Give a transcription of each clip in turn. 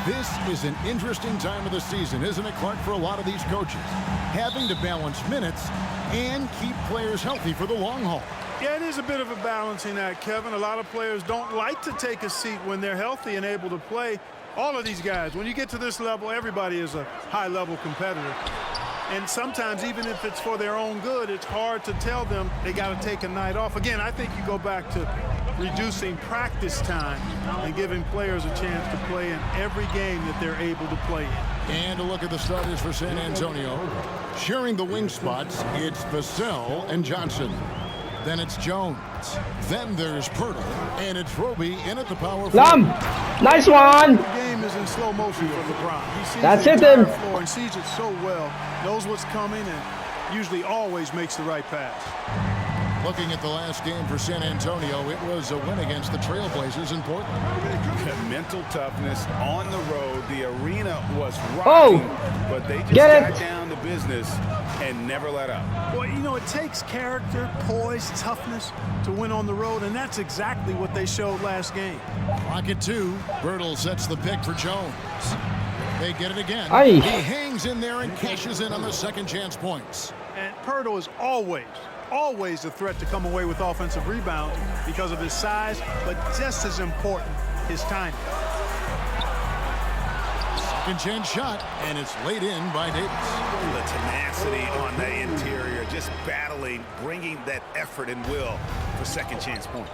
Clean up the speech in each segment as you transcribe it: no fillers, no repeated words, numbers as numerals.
This is an interesting time of the season, isn't it, Clark, for a lot of these coaches? Having to balance minutes and keep players healthy for the long haul. Yeah, it is a bit of a balancing act, Kevin. A lot of players don't like to take a seat when they're healthy and able to play. All of these guys, when you get to this level, everybody is a high-level competitor. And sometimes, even if it's for their own good, it's hard to tell them they got to take a night off. Again, I think you go back to reducing practice time and giving players a chance to play in every game that they're able to play in. And a look at the starters for San Antonio. Sharing the wing spots, it's Vassell and Johnson. Then it's Jones. Then there's Pirtle. And it's Roby in at the power Lam! Nice one! The game is in slow motion for LeBron. He sees That's the it entire then. floor and sees it so well, knows what's coming, and usually always makes the right pass. Looking at the last game for San Antonio, it was a win against the Trailblazers in Portland. Mental toughness on the road. The arena was rocking, but they just got down to business and never let up. Well, you know, it takes character, poise, toughness to win on the road, and that's exactly what they showed last game. Rocket 2. Bertle sets the pick for Jones. They get it again. Aye. He hangs in there and cashes in on the second chance points. And Pirtle is always a threat to come away with offensive rebounds because of his size, but just as important, his timing. Second chance shot, and it's laid in by Davis. The tenacity on the interior, just battling, bringing that effort and will for second chance points.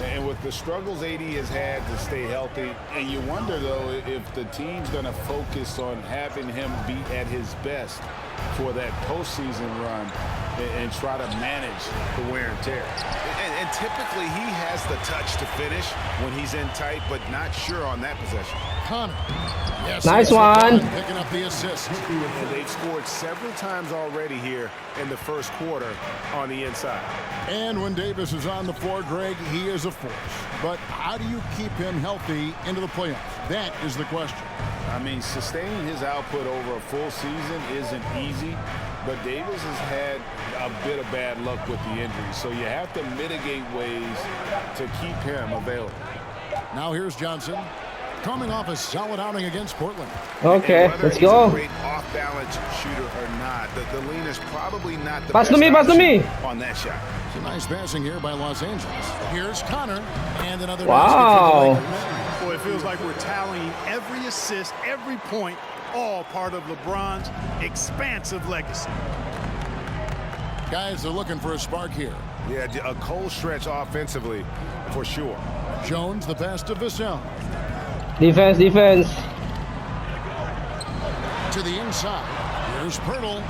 And with the struggles AD has had to stay healthy, and you wonder, though, if the team's going to focus on having him be at his best for that postseason run and try to manage the wear and tear. And typically he has the touch to finish when he's in tight, but not sure on that possession. Connor. Yes, nice one. Picking up the assist. And they've scored several times already here in the first quarter on the inside. And when Davis is on the floor, Greg, he is a force. But how do you keep him healthy into the playoffs? That is the question. I mean, sustaining his output over a full season isn't easy, but Davis has had a bit of bad luck with the injury, so you have to mitigate ways to keep him available. Now here's Johnson, coming off a solid outing against Portland. Okay, let's go. Whether he's a great off-balance shooter or not, the lean is probably not the Pass best to me, pass to me. on that shot. It's a nice passing here by Los Angeles. Here's Connor, and another Wow. basket for the Lakers. Boy, it feels like we're tallying every assist, every point, all part of LeBron's expansive legacy. Guys are looking for a spark here. Yeah, a cold stretch offensively for sure. Jones, the pass to Vassell. Defense. To the inside. Here's Pirtle.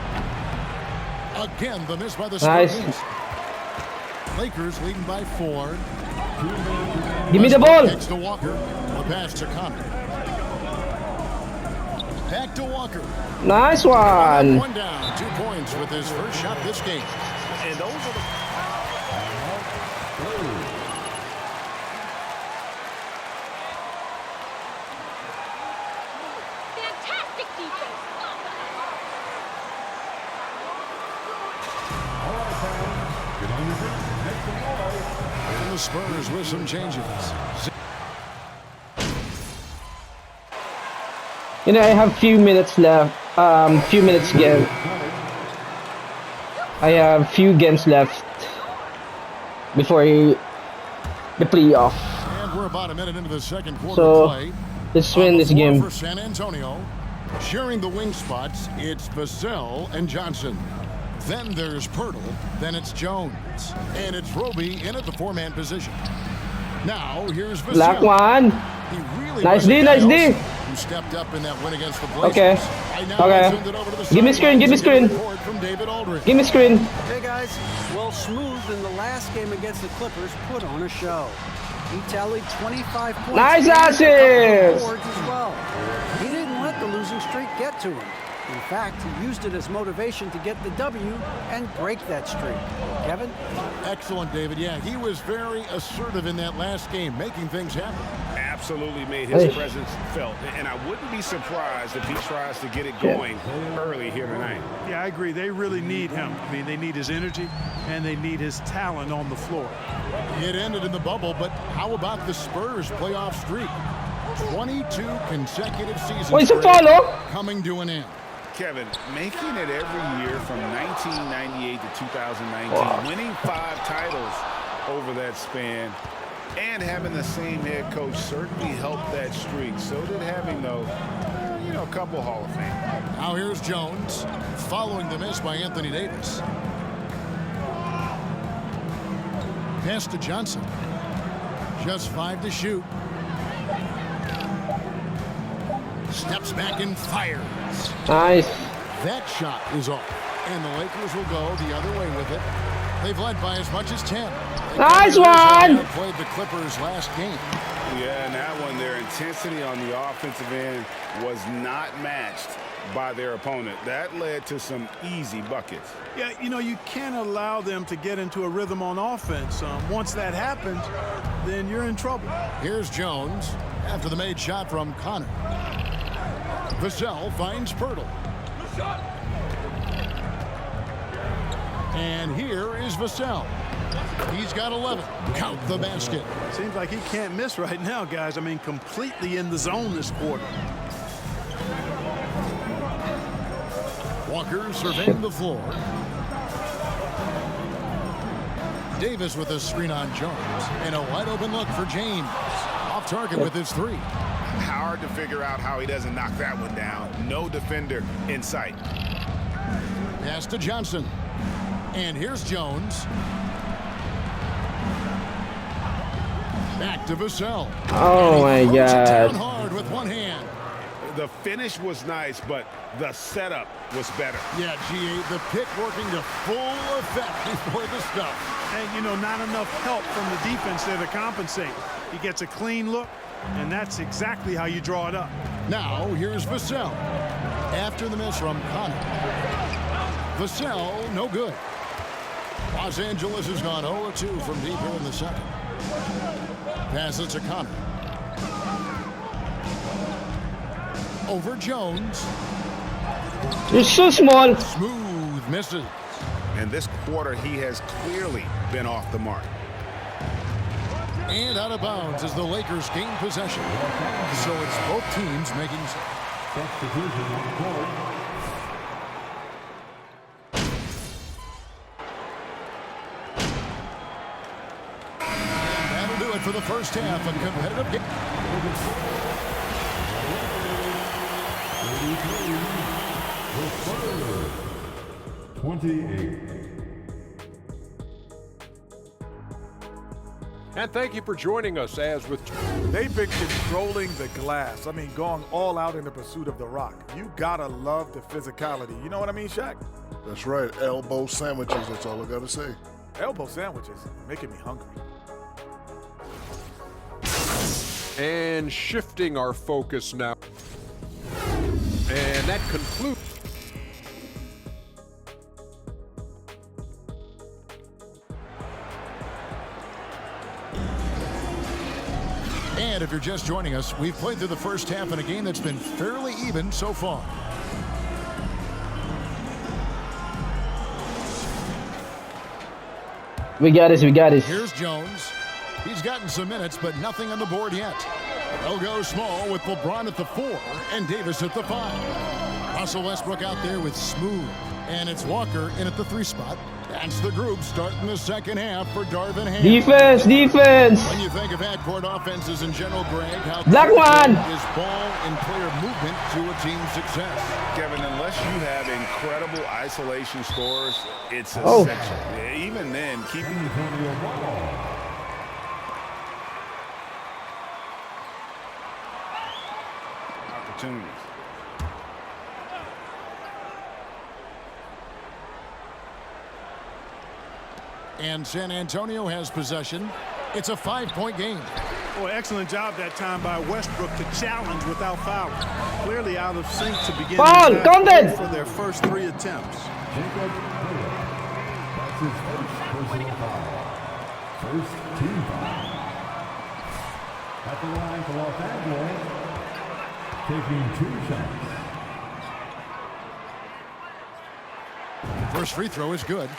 Again, the miss by the Nice. Spurs. Lakers leading by 4. Give me the ball. Kicks to Walker. The pass to Connor. Back to Walker. Nice one. One down. 2 points with his first shot this game. And those are the... Fantastic defense. And the Spurs with some changes. You know, I have few minutes left. Few minutes game. I have few games left before the playoff. And we're about a minute into the second quarter So play. let's win this game. For San Antonio, sharing the wing spots, it's Vassell and Johnson. Then there's Pirtle. Then it's Jones. And it's Roby in at the 4-man position. Now, here's Vassell. Black one. He really Nice D, nice D. Who stepped up in that win against the Blazers. Okay. Right now, Okay. I'll send it over to the Give me screen, give me sidelines to get a screen. report from David Aldridge. Give me screen. Hey guys, well, Smooth in the last game against the Clippers put on a show. He tallied 25 points. Nice and a couple of assist. boards as well. He didn't let the losing streak get to him. In fact, he used it as motivation to get the W and break that streak. Kevin? Excellent, David. Yeah, he was very assertive in that last game, making things happen. Absolutely made his Hey. presence felt. And I wouldn't be surprised if he tries to get it going early here tonight. Yeah, I agree. They really need him. I mean, they need his energy, and they need his talent on the floor. It ended in the bubble, but how about the Spurs playoff streak? 22 consecutive seasons Oh, it's a for foul, him oh. coming to an end. Kevin, making it every year from 1998 to 2019, winning 5 titles over that span, and having the same head coach certainly helped that streak. So did having, though, a couple Hall of Fame. Now here's Jones, following the miss by Anthony Davis. Pass to Johnson. Just 5 to shoot. Steps back and fires. Nice. That shot is off. And the Lakers will go the other way with it. They've led by as much as 10. Nice one. Played the Clippers last game. Yeah, and that one, their intensity on the offensive end was not matched by their opponent. That led to some easy buckets. Yeah, you can't allow them to get into a rhythm on offense. Once that happens, then you're in trouble. Here's Jones after the made shot from Connor. Vassell finds Pirtle. And here is Vassell. He's got 11. Count the basket. Seems like he can't miss right now, guys. I mean, completely in the zone this quarter. Walker surveying the floor. Davis with a screen on Jones. And a wide open look for James. Off target with his 3. Hard to figure out how he doesn't knock that one down. No defender in sight. Pass to Johnson. And here's Jones. Back to Vassell. Oh my Throws it down God. hard with one hand. The finish was nice, but the setup was better. Yeah, G8, the pick working to full effect before the stuff. And, not enough help from the defense there to compensate. He gets a clean look, and that's exactly how you draw it up. Now, here's Vassell. After the miss from Connor. Vassell, no good. Los Angeles has gone 0-2 from deep here in the second. Pass it to Connor. Over Jones. You're so small. Smooth misses. And this quarter, he has clearly been off the mark. And out of bounds as the Lakers gain possession. So it's both teams making... That'll do it for the first half of competitive game. 28. And thank you for joining us as with... They've been controlling the glass. I mean, going all out in the pursuit of the rock. You gotta love the physicality. You know what I mean, Shaq? That's right. Elbow sandwiches. That's all I got to say. Elbow sandwiches, making me hungry. And shifting our focus now. And that concludes... And if you're just joining us, we've played through the first half in a game that's been fairly even so far. We got this. We got this. Here's Jones. He's gotten some minutes, but nothing on the board yet. They'll go small with LeBron at the 4 and Davis at the 5. Russell Westbrook out there with Smooth. And it's Walker in at the 3 spot. That's the group starting the second half for Darvin Ham. Defense. Defense. When you think of half-court offenses in general, Greg, how Black one. is ball and player movement to a team's success? Kevin, unless you have incredible isolation scores, it's Oh. essential. Even then, keeping opportunities. And San Antonio has possession. It's a 5-point game. Boy, excellent job that time by Westbrook to challenge without fouling. Clearly out of sync to begin Foul, the contact. for their first 3 attempts. Jacob Taylor. That's his first personal foul. First team foul. At the line for Los Angeles, taking 2 shots. First free throw is good.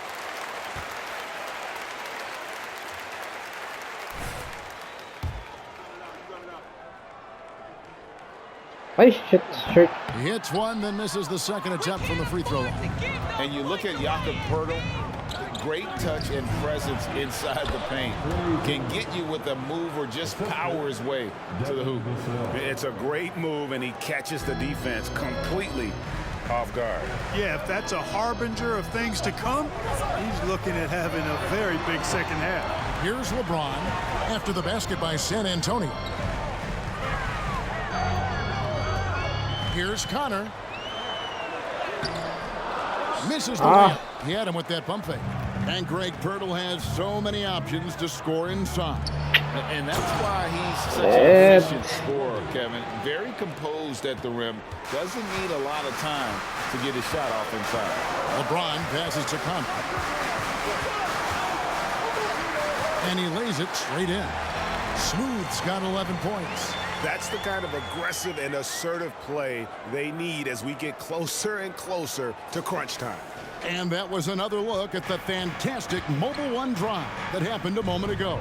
Ay, shit, shirt. He hits one, then misses the second attempt from the free throw line. And you look at Jakob Poeltl, great touch and presence inside the paint. Can get you with a move or just power his way to the hoop. It's a great move, and he catches the defense completely off guard. Yeah, if that's a harbinger of things to come, he's looking at having a very big second half. Here's LeBron after the basket by San Antonio. Here's Connor. Misses the layup. He had him with that pump fake. And Greg Poeltl has so many options to score inside. And that's why he's such an efficient scorer, Kevin. Very composed at the rim. Doesn't need a lot of time to get his shot off inside. LeBron passes to Connor. And he lays it straight in. Smooth's got 11 points. That's the kind of aggressive and assertive play they need as we get closer and closer to crunch time. And that was another look at the fantastic Mobile One drive that happened a moment ago.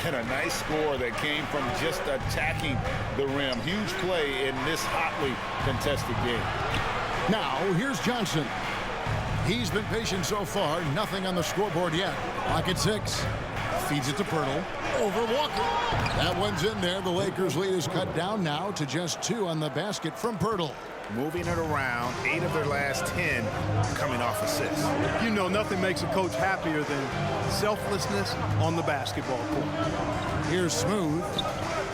And a nice score that came from just attacking the rim. Huge play in this hotly contested game. Now, here's Johnson. He's been patient so far. Nothing on the scoreboard yet. Clock at 6. Feeds it to Poeltl. Over Walker. That one's in there. The Lakers' lead is cut down now to just 2 on the basket from Poeltl. Moving it around, 8 of their last 10 coming off assists. You know, nothing makes a coach happier than selflessness on the basketball court. Here's Smooth.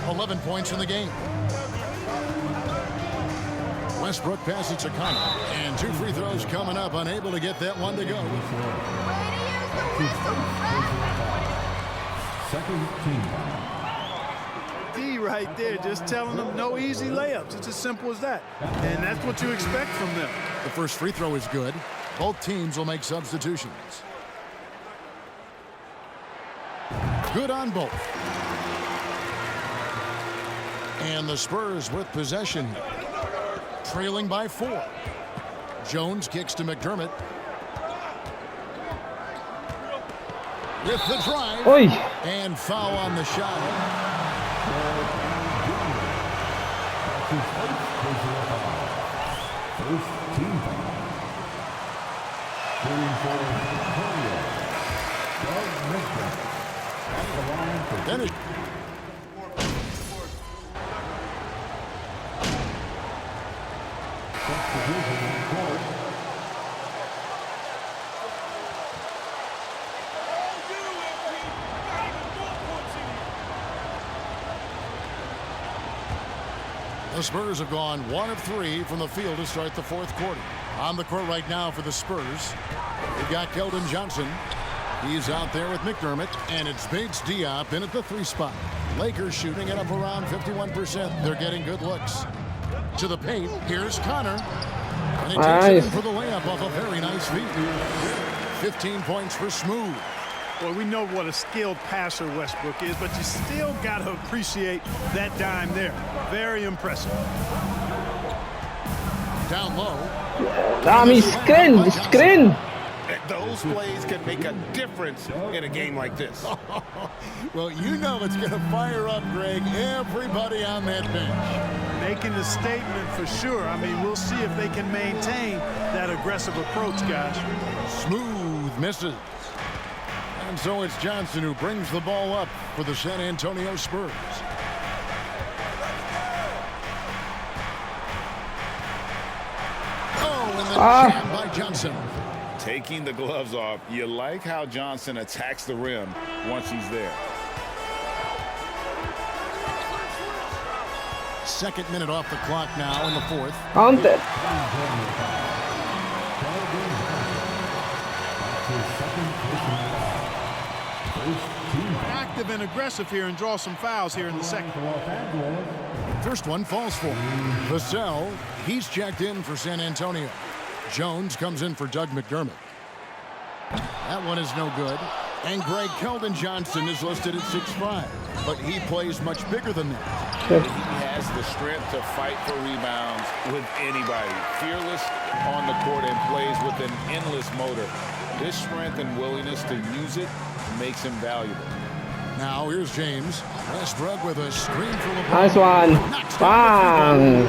11 points in the game. Westbrook passes to Connor. And 2 free throws coming up. Unable to get that one to go. Second team. D right there, just telling them no easy layups. It's as simple as that. And that's what you expect from them. The first free throw is good. Both teams will make substitutions. Good on both. And the Spurs with possession here. Trailing by 4. Jones kicks to McDermott. With the drive. Oy. And foul on the shot. First team foul. Shooting for Antonio. Doug Mitchell. At the line for Then it. substitution in court. The Spurs have gone 1 of 3 from the field to start the 4th quarter. On the court right now for the Spurs, we've got Keldon Johnson. He's out there with McDermott, and it's Bates Diop in at the 3 spot. Lakers shooting it up around 51%. They're getting good looks. To the paint, here's Connor. And he takes it in for the layup off a very nice feed. 15 points for Smooth. Well, we know what a skilled passer Westbrook is, but you still got to appreciate that dime there. Very impressive. Down low. Dami, screen. Those plays can make a difference in a game like this. Well, you know it's going to fire up, Greg, everybody on that bench. Making a statement for sure. I mean, we'll see if they can maintain that aggressive approach, guys. Smooth misses. And so it's Johnson who brings the ball up for the San Antonio Spurs. Oh, and then jammed by Johnson. Taking the gloves off. You like how Johnson attacks the rim once he's there. Second minute off the clock now in the 4th. Counted. Active and aggressive here and draw some fouls here in the second. First one falls for Vassell. He's checked in for San Antonio. Jones comes in for Doug McDermott. That one is no good. And Greg Keldon Johnson is listed at 6'5", but he plays much bigger than that. He has the strength to fight for rebounds with anybody. Fearless on the court and plays with an endless motor. This strength and willingness to use it makes him valuable. Now here's James. Westbrook with a screen for LeBron. Nice one. Bang.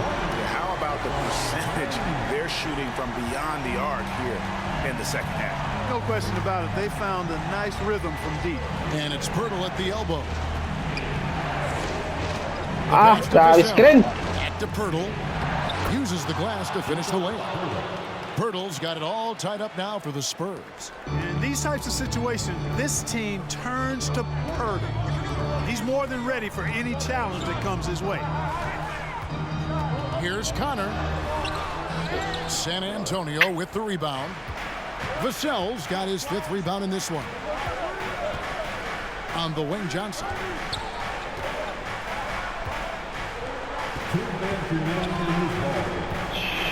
shooting from beyond the arc here in the second half. No question about it. They found a nice rhythm from deep. And it's Pirtle at the elbow. Grabe screen. Back to Pirtle. Uses the glass to finish the layup. Pirtle's got it all tied up now for the Spurs. In these types of situations, this team turns to Pirtle. He's more than ready for any challenge that comes his way. Here's Connor. San Antonio with the rebound. Vassell's got his 5th rebound in this one. On the wing, Johnson.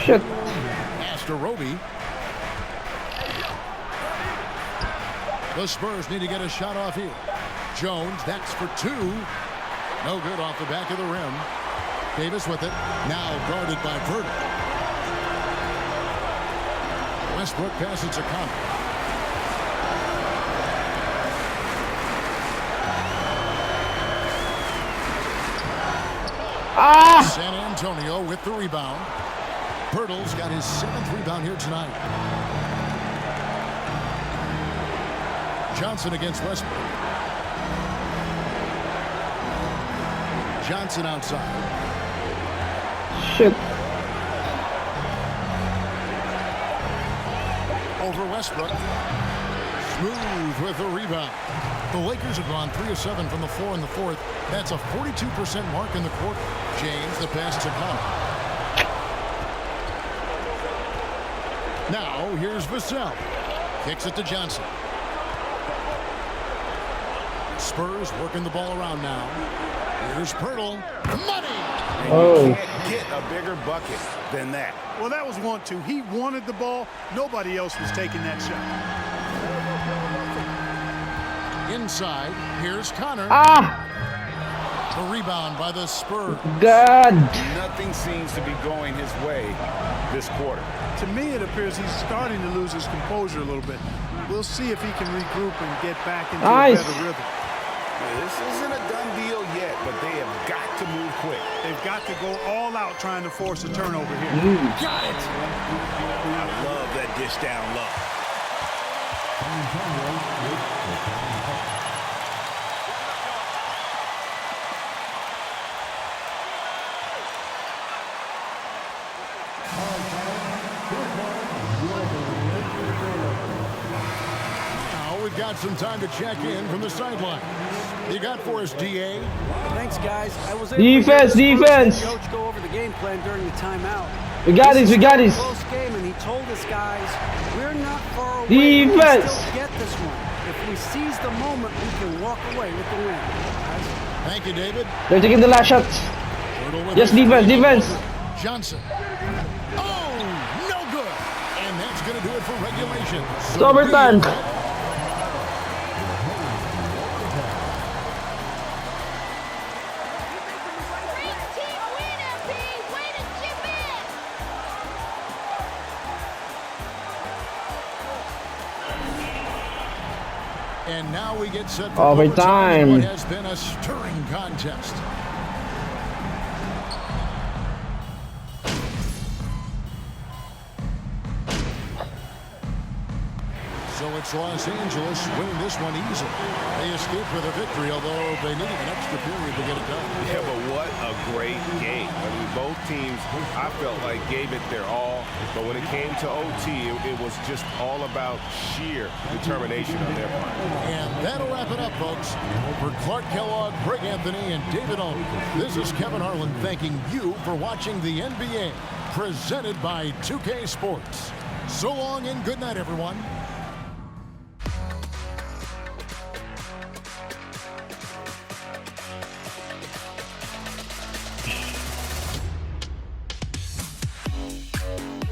Shit. Pass to Roby. The Spurs need to get a shot off here. Jones, that's for 2. No good off the back of the rim. Davis with it. Now guarded by Virgil. Westbrook passes to Connor. San Antonio with the rebound. Pirtle's got his 7th rebound here tonight. Johnson against Westbrook. Johnson outside. Shit. Over Westbrook. Smooth with the rebound. The Lakers have gone 3 of 7 from the floor in the 4th. That's a 42% mark in the quarter. James, the pass to Connor. Now, here's Vassell. Kicks it to Johnson. Spurs working the ball around now. Here's Pirtle. Money! Oh. You can't get a bigger bucket than that. Well, that was 1-2. He wanted the ball. Nobody else was taking that shot. Inside, here's Connor. The rebound by the Spurs. God. Nothing seems to be going his way this quarter. To me, it appears he's starting to lose his composure a little bit. We'll see if he can regroup and get back into a better rhythm. This isn't a done deal yet, but they have got to move quick. They've got to go all out trying to force a turnover here. Got it! I love that dish down low. Now we've got some time to check in from the sideline. You got for us, DA? Thanks, guys. I was Defense, defense. Coach go over the game plan during the timeout. We got this, we got this. Close game, and he told us guys, we're not far away. Defense. We can still get this one. If we seize the moment, we can walk away with the win. Guys. Thank you, David. They're taking the last shots. Yes, defense, defense. Johnson. Oh, no good. And that's going to do it for regulation. It's overtime. Great team win, LP. Way to chip in. And now we get set for Overtime. what has been a stirring contest. So it's Los Angeles winning this one easily. They escaped with a victory, although they needed an extra period to get it done. Yeah, but what a great game. I mean, both teams, I felt like, gave it their all. But when it came to OT, it was just all about sheer determination on their part. And that'll wrap it up, folks. For Clark Kellogg, Greg Anthony, and David Owen, this is Kevin Harlan thanking you for watching the NBA, presented by 2K Sports. So long and good night, everyone.